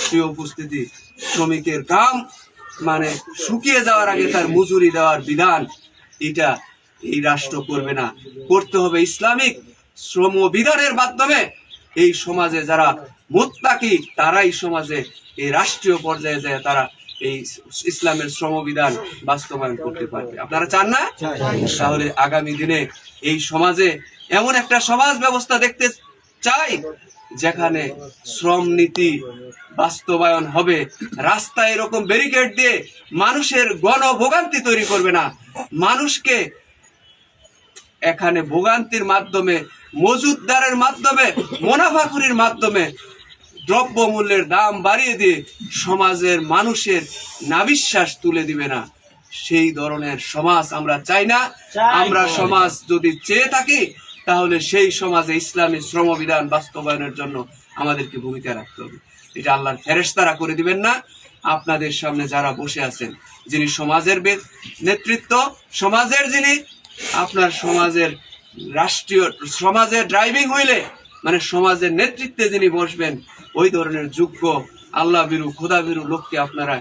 প্রিয় উপস্থিতি, শ্রমিকের কাম মানে শুকিয়ে যাওয়ার আগে তার মজুরি দেওয়ার বিধান, এটা এই রাষ্ট্র করবে না। করতে হবে ইসলামিক শ্রম বিধানের মাধ্যমে। এই সমাজে যারা মুত্তাকি তারাই সমাজে এই রাষ্ট্রীয় পর্যায়ে যায় তারা এই ইসলামের শ্রমবিধান বাস্তবায়ন করতে পারবে। আপনারা চান না? তাহলে আগামী দিনে এই সমাজে এমন একটা সমাজ ব্যবস্থা দেখতে চাই যেখানে শ্রম নীতি বাস্তবায়ন হবে। রাস্তায় এরকম ব্যারিকেড দিয়ে মানুষের গণভোগান্তি তৈরি করবে না। মানুষকে এখানে ভোগান্তির মাধ্যমে, মজুতদারের মাধ্যমে, মুনাফাখুরির মাধ্যমে দ্রব্য মূল্যের দাম বাড়িয়ে দিয়ে সমাজের মানুষের নাবিশ্বাস তুলে দিবে না। সেই ধরনের সমাজ আমরা চাই না। আমরা সমাজ যদি চেয়ে থাকি তাহলে সেই সমাজে ইসলামী শ্রমবিধান বাস্তবায়নের জন্য আমাদেরকে ভূমিকা রাখতে হবে। এটা আল্লাহর ফেরেশতারা করে দিবেন না। আপনাদের সামনে যারা বসে আছেন, যিনি সমাজের নেতৃত্ব, সমাজের যিনি আপনার সমাজের রাষ্ট্রীয় সমাজের ড্রাইভিং হুইলে মানে সমাজের নেতৃত্বে যিনি বসবেন, ওই ধরনের যোগ্য আল্লাহ ভীরু খোদা ভীরু লোককে আপনারা